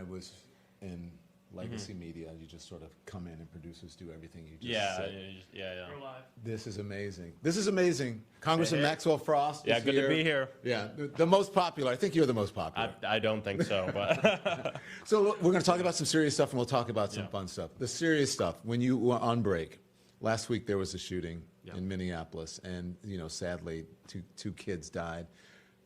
was in legacy media, you just sort of come in and producers do everything. You just Yeah. say, We're live. this is amazing. This is amazing. Congressman Maxwell Frost Yeah, is good here. to be here. Yeah, the most popular. I think you're the most popular. I don't think so, but So look, we're going to talk about some serious stuff, and we'll talk about some fun stuff. The serious stuff, when you were on break, last week there was a shooting in Minneapolis, and sadly, two kids died.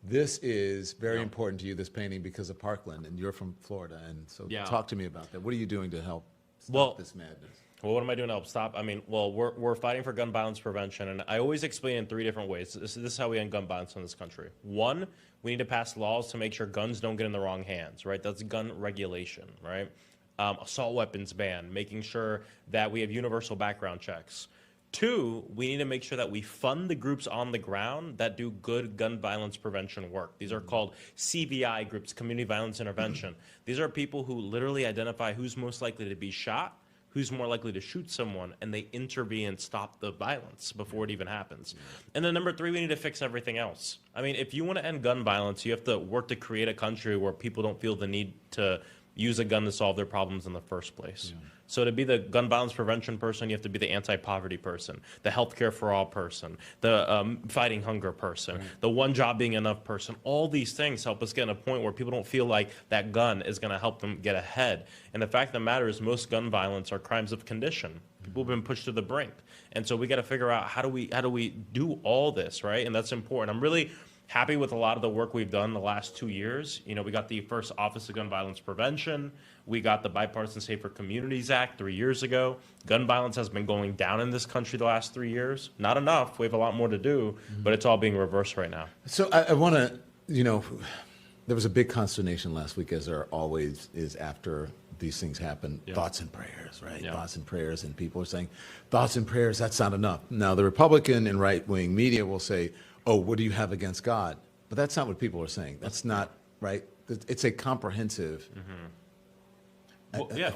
This is very important to you, this painting, because of Parkland, and you're from Florida, and so talk to me about that. What are you doing to help stop this madness? Well, what am I doing to help stop? I mean, well, we're fighting for gun violence prevention, and I always explain in 3 different ways. This is how we end gun violence in this country. 1, we need to pass laws to make sure guns don't get in the wrong hands, right? That's gun regulation, right? Assault weapons ban, making sure that we have universal background checks. 2, we need to make sure that we fund the groups on the ground that do good gun violence prevention work. These are called CVI groups, Community Violence Intervention. These are people who literally identify who's most likely to be shot, who's more likely to shoot someone, and they intervene and stop the violence before it even happens. And then number 3, we need to fix everything else. I mean, if you want to end gun violence, you have to work to create a country where people don't feel the need to use a gun to solve their problems in the first place. So to be the gun violence prevention person, you have to be the anti-poverty person, the healthcare for all person, the fighting hunger person, the one job being enough person. All these things help us get in a point where people don't feel like that gun is going to help them get ahead. And the fact of the matter is most gun violence are crimes of condition. People have been pushed to the brink. And so we got to figure out how do we do all this, right? And that's important. I'm really happy with a lot of the work we've done the last 2 years. We got the first Office of Gun Violence Prevention. We got the Bipartisan Safer Communities Act 3 years ago. Gun violence has been going down in this country the last 3 years. Not enough. We have a lot more to do, but it's all being reversed right now. So I want to, there was a big consternation last week, as there always is after these things happen. Thoughts and prayers, right? Thoughts and prayers, and people are saying, thoughts and prayers, that's not enough. Now, the Republican and right-wing media will say, oh, what do you have against God? But that's not what people are saying. That's not right. It's a comprehensive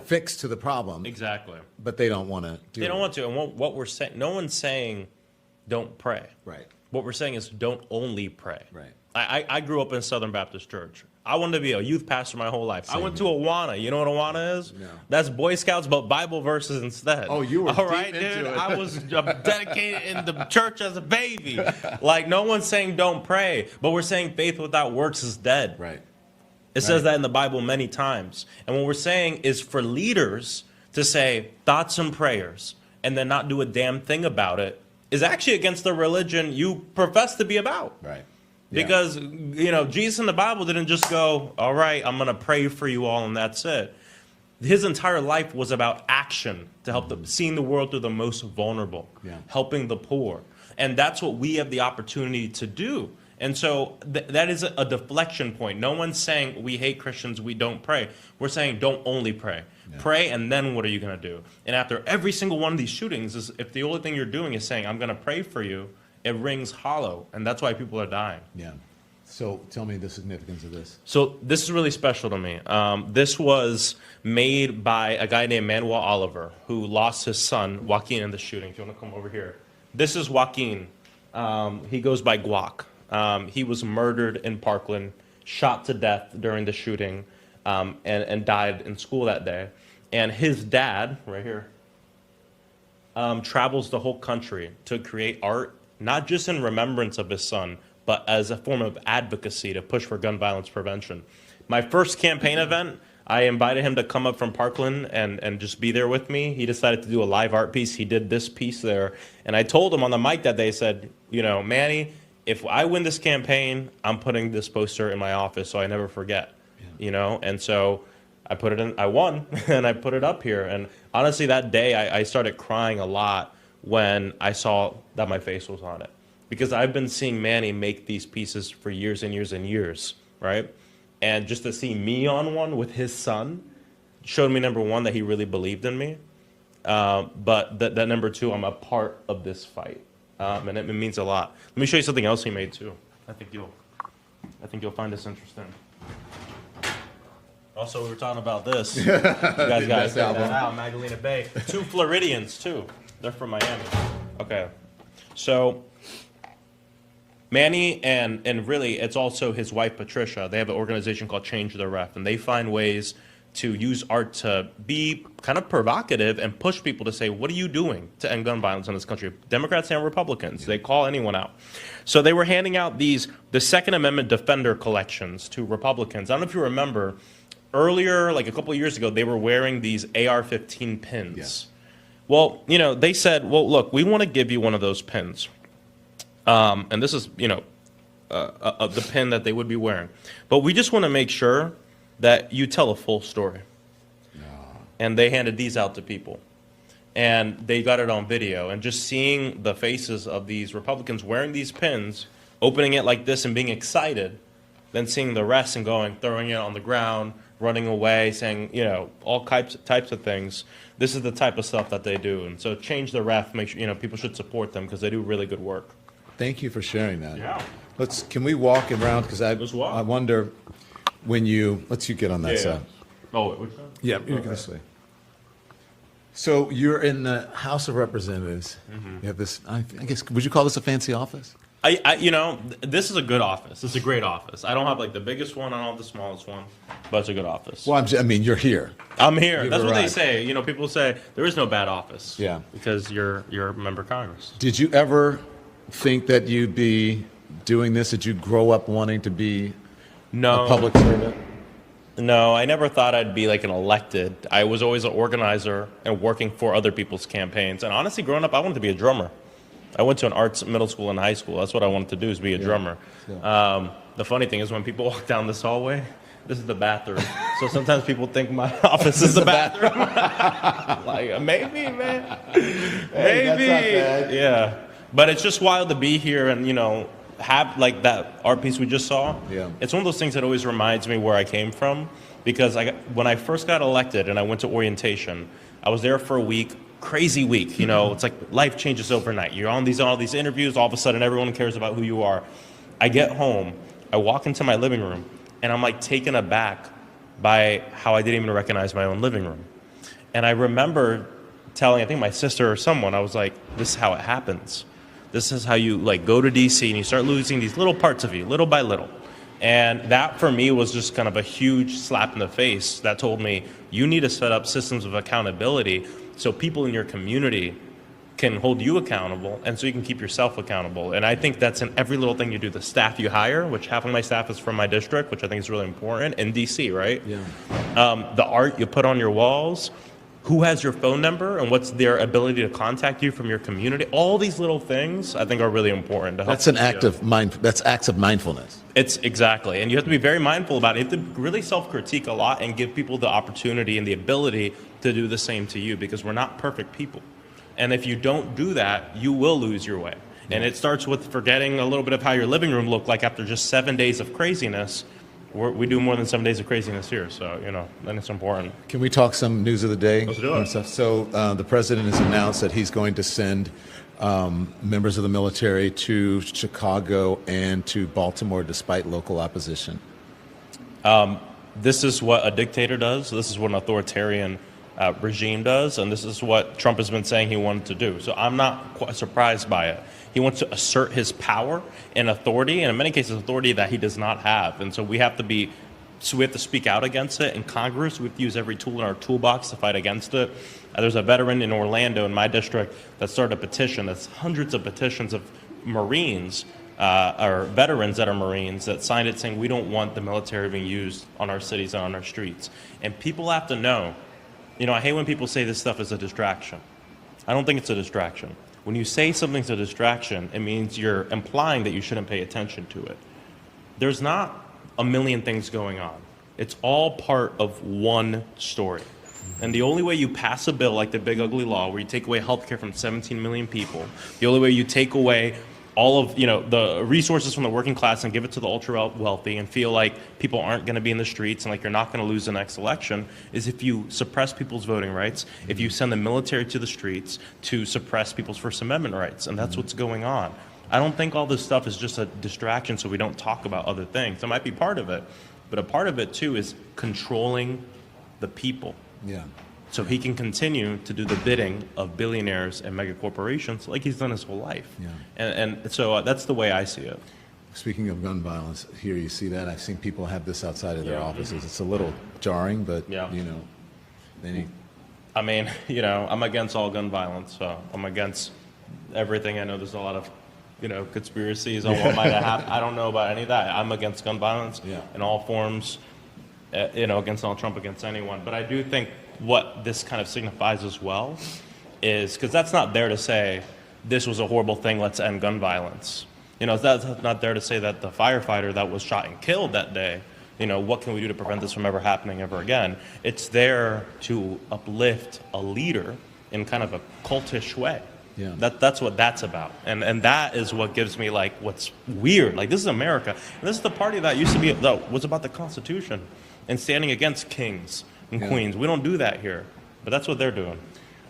fix to the problem. Exactly. But they don't want to do it. They don't want to. And what we're saying, no one's saying don't pray. Right. What we're saying is don't only pray. Right. I grew up in a Southern Baptist church. I wanted to be a youth pastor my whole life. Same I went here. to Awana. You know what Awana is? No. That's Boy Scouts, but Bible verses instead. Oh, you were all right, deep into dude. it. I was dedicated in the church as a baby. Like, no one's saying don't pray, but we're saying faith without works is dead. Right. It says that in the Bible many times. And what we're saying is for leaders to say thoughts and prayers and then not do a damn thing about it is actually against the religion you profess to be about. Right. Because, Jesus in the Bible didn't just go, all right, I'm going to pray for you all and that's it. His entire life was about action to help seeing the world through the most vulnerable, helping the poor. And that's what we have the opportunity to do. And so that is a deflection point. No one's saying we hate Christians, we don't pray. We're saying don't only pray. Pray, and then what are you going to do? And after every single one of these shootings, if the only thing you're doing is saying, I'm going to pray for you, it rings hollow, and that's why people are dying. Yeah. So tell me the significance of this. So this is really special to me. This was made by a guy named Manuel Oliver, who lost his son, Joaquin, in the shooting. If you want to come over here. This is Joaquin. He goes by Guac. He was murdered in Parkland, shot to death during the shooting, and died in school that day. And his dad, right here, travels the whole country to create art, not just in remembrance of his son, but as a form of advocacy to push for gun violence prevention. My first campaign event, I invited him to come up from Parkland and just be there with me. He decided to do a live art piece. He did this piece there. And I told him on the mic that day, said, Manny, if I win this campaign, I'm putting this poster in my office so I never forget, And so I put it in, I won, and I put it up here. And honestly, that day I started crying a lot when I saw that my face was on it. Because I've been seeing Manny make these pieces for years and years and years, right? And just to see me on one with his son showed me, number one, that he really believed in me. But that number two, I'm a part of this fight. And it means a lot. Let me show you something else he made too. I think you'll find this interesting. Also, we were talking about this. You guys got to check that out, Magdalena Bay. 2 Floridians too. They're from Miami. Okay. So Manny and really it's also his wife Patricia. They have an organization called Change the Ref, and they find ways to use art to be kind of provocative and push people to say, what are you doing to end gun violence in this country? Democrats and Republicans, they call anyone out. So they were handing out the Second Amendment Defender collections to Republicans. I don't know if you remember, earlier, like a couple of years ago, they were wearing these AR-15 pins. Yes. Well, they said, well, look, we want to give you one of those pins. And this is, the pin that they would be wearing. But we just want to make sure that you tell a full story. No. And they handed these out to people. And they got it on video. And just seeing the faces of these Republicans wearing these pins, opening it like this and being excited, then seeing the rest and throwing it on the ground, running away, saying, all types of things. This is the type of stuff that they do. And so change the ref, make sure, people should support them because they do really good work. Thank you for sharing that. Yeah. Can we walk around? Because I wonder when let's you get on that side. Oh, which side? Yeah, you're this way. So you're in the House of Representatives. Mm-hmm. You have this, I guess, would you call this a fancy office? This is a good office. This is a great office. I don't have like the biggest one, I don't have the smallest one, but it's a good office. Well, you're here. I'm here. That's what they say. People say there is no bad office. Yeah. Because you're a member of Congress. Did you ever think that you'd be doing this? Did you grow up wanting to be a public servant? No, I never thought I'd be like an elected. I was always an organizer and working for other people's campaigns. And honestly, growing up, I wanted to be a drummer. I went to an arts middle school and high school. That's what I wanted to do, is be a drummer. Yeah. The funny thing is when people walk down this hallway, this is the bathroom. So sometimes people think my office is the bathroom. Like, maybe, man. Hey, maybe. that's not bad. Yeah. But it's just wild to be here and, have like that art piece we just saw. Yeah. It's one of those things that always reminds me where I came from, because when I first got elected and I went to orientation, I was there for a week, crazy week. It's like life changes overnight. You're on all these interviews, all of a sudden everyone cares about who you are. I get home, I walk into my living room, and I'm like taken aback by how I didn't even recognize my own living room. And I remember telling, I think my sister or someone, I was like, this is how it happens. This is how you go to DC and you start losing these little parts of you, little by little. And that for me was just kind of a huge slap in the face that told me, you need to set up systems of accountability so people in your community can hold you accountable and so you can keep yourself accountable. And I think that's in every little thing you do. The staff you hire, which half of my staff is from my district, which I think is really important, in DC, right? Yeah. The art you put on your walls, who has your phone number and what's their ability to contact you from your community. All these little things I think are really important to help. That's that's acts of mindfulness. It's exactly. And you have to be very mindful about it. You have to really self-critique a lot and give people the opportunity and the ability to do the same to you, because we're not perfect people. And if you don't do that, you will lose your way. Yeah. And it starts with forgetting a little bit of how your living room looked like after just 7 days of craziness. We do more than 7 days of craziness here, so, then it's important. Can we talk some news of the day? Let's do it. So the president has announced that he's going to send members of the military to Chicago and to Baltimore despite local opposition. This is what a dictator does. This is what an authoritarian regime does, and this is what Trump has been saying he wanted to do. So I'm not quite surprised by it. He wants to assert his power and authority, and in many cases authority that he does not have. And so we have to speak out against it. In Congress, we have to use every tool in our toolbox to fight against it. There's a veteran in Orlando, in my district, that started a petition. That's hundreds of petitions of Marines or veterans that are Marines that signed it saying we don't want the military being used on our cities and on our streets. And people have to know, I hate when people say this stuff is a distraction. I don't think it's a distraction. When you say something's a distraction, it means you're implying that you shouldn't pay attention to it. There's not a million things going on. It's all part of one story. And the only way you pass a bill like the Big Ugly Law, where you take away health care from 17 million people, the only way you take away all of the resources from the working class and give it to the ultra wealthy and feel like people aren't going to be in the streets and like you're not going to lose the next election, is if you suppress people's voting rights, if you send the military to the streets to suppress people's First Amendment rights. And that's what's going on. I don't think all this stuff is just a distraction so we don't talk about other things. That might be part of it, but a part of it too is controlling the people. Yeah. So he can continue to do the bidding of billionaires and mega corporations like he's done his whole life. Yeah. And so that's the way I see it. Speaking of gun violence, here you see that. I've seen people have this outside of their offices. It's a little jarring, but they need. I mean, I'm against all gun violence, so I'm against everything. I know there's a lot of, conspiracies on what might have happened. I don't know about any of that. I'm against gun violence in all forms, against Donald Trump, against anyone. But I do think what this kind of signifies as well is, because that's not there to say this was a horrible thing, let's end gun violence. That's not there to say that the firefighter that was shot and killed that day, what can we do to prevent this from ever happening ever again? It's there to uplift a leader in kind of a cultish way. Yeah. That's what that's about. And that is what gives me, like, what's weird. Like, this is America. And this is the party that used to be, was about the Constitution and standing against kings and queens. We don't do that here. But that's what they're doing.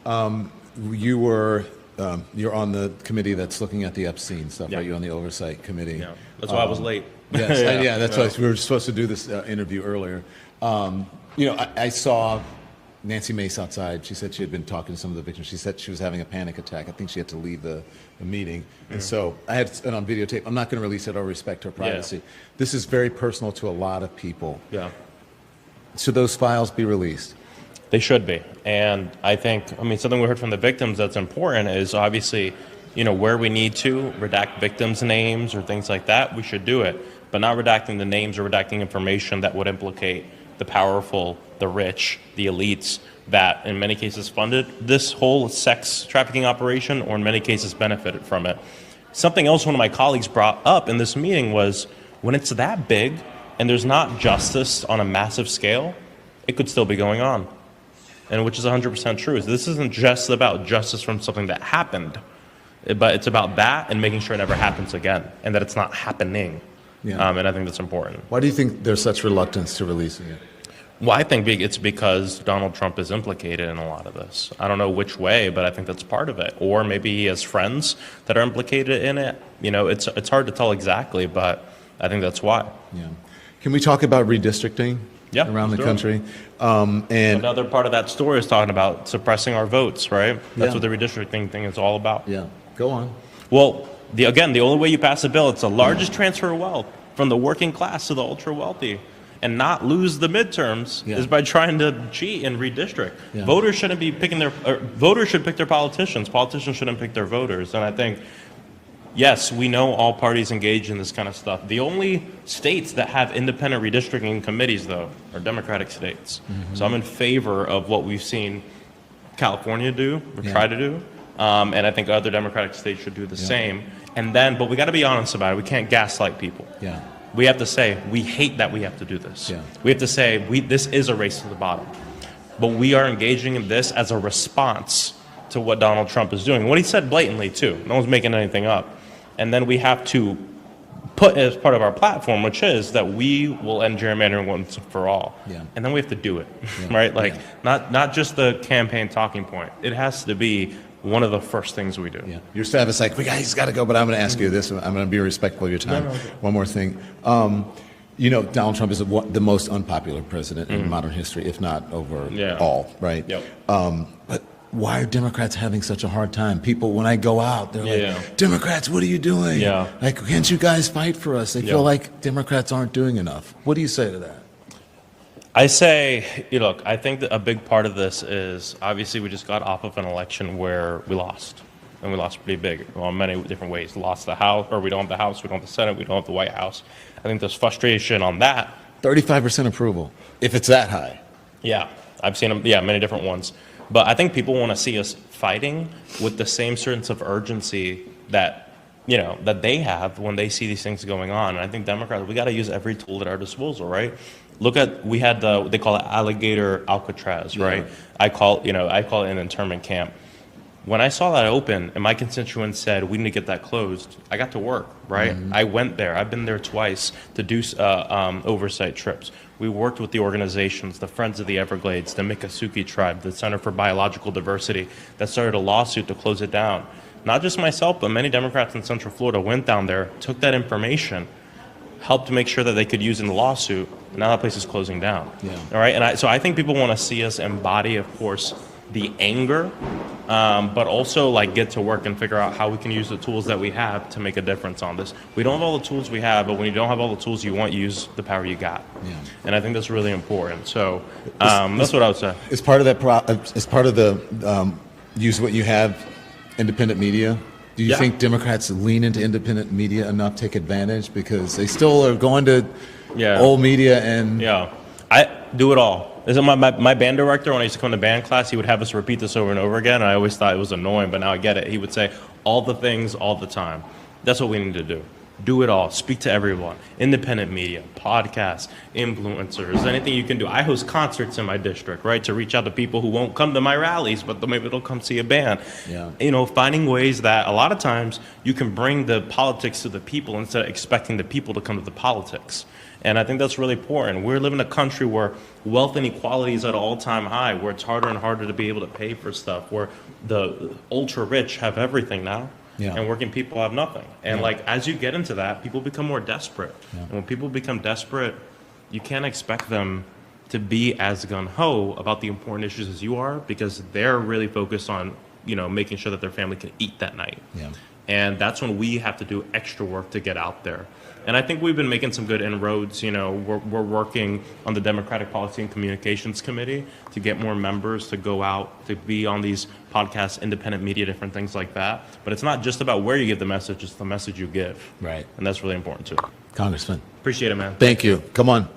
You're on the committee that's looking at the Epstein stuff, right? You're on the oversight committee. Yeah. That's why I was late. Yes, that's why we were supposed to do this interview earlier. I saw Nancy Mace outside. She said she had been talking to some of the victims. She said she was having a panic attack. I think she had to leave the meeting. And so I had it on videotape. I'm not going to release it out of respect to her privacy. This is very personal to a lot of people. Yeah. Should those files be released? They should be. And I think, something we heard from the victims that's important is obviously, where we need to redact victims' names or things like that, we should do it. But not redacting the names or redacting information that would implicate the powerful, the rich, the elites that in many cases funded this whole sex trafficking operation or in many cases benefited from it. Something else one of my colleagues brought up in this meeting was when it's that big and there's not justice on a massive scale, it could still be going on. And which is 100% true. This isn't just about justice from something that happened, but it's about that and making sure it never happens again and that it's not happening. Yeah. And I think that's important. Why do you think there's such reluctance to releasing it? Well, I think it's because Donald Trump is implicated in a lot of this. I don't know which way, but I think that's part of it. Or maybe he has friends that are implicated in it. It's hard to tell exactly, but I think that's why. Yeah. Can we talk about redistricting around the country? And another part of that story is talking about suppressing our votes, right? That's what the redistricting thing is all about. Yeah. Go on. Well, the only way you pass a bill, it's the largest transfer of wealth from the working class to the ultra wealthy, and not lose the midterms is by trying to cheat and redistrict. Yeah. Voters shouldn't be picking voters should pick their politicians. Politicians shouldn't pick their voters. And I think, yes, we know all parties engage in this kind of stuff. The only states that have independent redistricting committees, though, are Democratic states. Mm-hmm. So I'm in favor of what we've seen California do or try to do. And I think other Democratic states should do the same. And then, but we got to be honest about it. We can't gaslight people. Yeah. We have to say, we hate that we have to do this. Yeah. We have to say, this is a race to the bottom. But we are engaging in this as a response to what Donald Trump is doing. What he said blatantly, too. No one's making anything up. And then we have to put as part of our platform, which is that we will end gerrymandering once and for all. Yeah. And then we have to do it, right? Like, not just the campaign talking point. It has to be one of the first things we do. Yeah. Your staff is like, he's got to go, but I'm going to ask you this. I'm going to be respectful of your time. One more thing. Donald Trump is the most unpopular president in modern history, if not overall, right? Yep. But why are Democrats having such a hard time? People, when I go out, they're like, Democrats, what are you doing? Yeah. Like, can't you guys fight for us? They feel like Democrats aren't doing enough. What do you say to that? I say, look, I think that a big part of this is obviously we just got off of an election where we lost. And we lost pretty big, well, in many different ways. Lost the House, or we don't have the House, we don't have the Senate, we don't have the White House. I think there's frustration on that. 35% approval, if it's that high. Yeah, I've seen them, many different ones. But I think people want to see us fighting with the same sense of urgency that, that they have when they see these things going on. And I think Democrats, we got to use every tool at our disposal, right? Look at, we had they call it alligator Alcatraz, right? I call it an internment camp. When I saw that open and my constituents said, we need to get that closed, I got to work, right? Mm-hmm. I went there. I've been there twice to do oversight trips. We worked with the organizations, the Friends of the Everglades, the Miccosukee Tribe, the Center for Biological Diversity, that started a lawsuit to close it down. Not just myself, but many Democrats in Central Florida went down there, took that information, helped to make sure that they could use in the lawsuit. And now that place is closing down. Yeah. All right. And so I think people want to see us embody, of course, the anger, but also like get to work and figure out how we can use the tools that we have to make a difference on this. We don't have all the tools we have, but when you don't have all the tools you want, use the power you got. Yeah. And I think that's really important. So that's what I would say. As part of that, as part of the use what you have, independent media. Do you think Democrats lean into independent media enough, take advantage, because they still are going to old media and I do it all. This is my band director, when I used to come to band class, he would have us repeat this over and over again. And I always thought it was annoying, but now I get it. He would say all the things all the time. That's what we need to do. Do it all. Speak to everyone. Independent media, podcasts, influencers, anything you can do. I host concerts in my district, right, to reach out to people who won't come to my rallies, but maybe they'll come see a band. Yeah. You know, finding ways that a lot of times you can bring the politics to the people instead of expecting the people to come to the politics. And I think that's really important. We live in a country where wealth inequality is at an all-time high, where it's harder and harder to be able to pay for stuff, where the ultra-rich have everything now. Yeah. And working people have nothing. And like, as you get into that, people become more desperate. Yeah. And when people become desperate, you can't expect them to be as gung-ho about the important issues as you are, because they're really focused on, you know, making sure that their family can eat that night. Yeah. And that's when we have to do extra work to get out there. And I think we've been making some good inroads. You know, we're working on the Democratic Policy and Communications Committee to get more members to go out, to be on these podcasts, independent media, different things like that. But it's not just about where you give the message, it's the message you give. Right. And that's really important too. Congressman. Appreciate it, man. Thank you. Come on.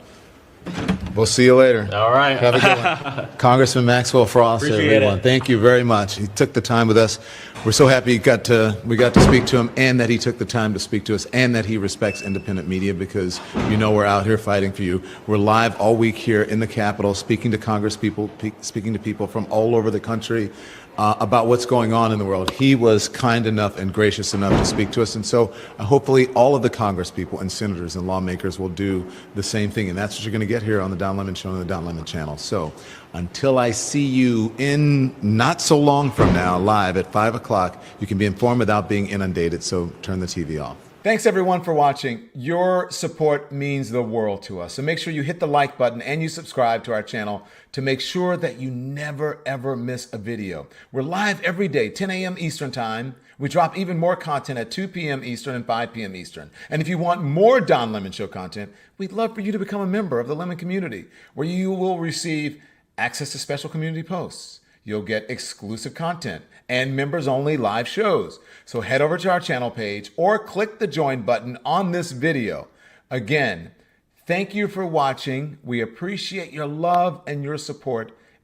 We'll see you later. All right. Have a good one. Congressman Maxwell Frost, everyone. Thank you very much. He took the time with us. We're so happy we got to speak to him, and that he took the time to speak to us, and that he respects independent media, because you know we're out here fighting for you. We're live all week here in the Capitol, speaking to Congress people, speaking to people from all over the country about what's going on in the world. He was kind enough and gracious enough to speak to us, and so hopefully all of the Congress people and senators and lawmakers will do the same thing, and that's what you're going to get here on the Don Lemon Show and the Don Lemon Channel. So until I see you in not so long from now, live at 5 o'clock, you can be informed without being inundated, so turn the TV off. Thanks everyone for watching. Your support means the world to us. So make sure you hit the like button and you subscribe to our channel to make sure that you never ever miss a video. We're live every day, 10 a.m. Eastern time. We drop even more content at 2 p.m. Eastern and 5 p.m. Eastern. And if you want more Don Lemon Show content, we'd love for you to become a member of the Lemon community, where you will receive access to special community posts. You'll get exclusive content and members-only live shows. So head over to our channel page or click the join button on this video. Again, thank you for watching. We appreciate your love and your support.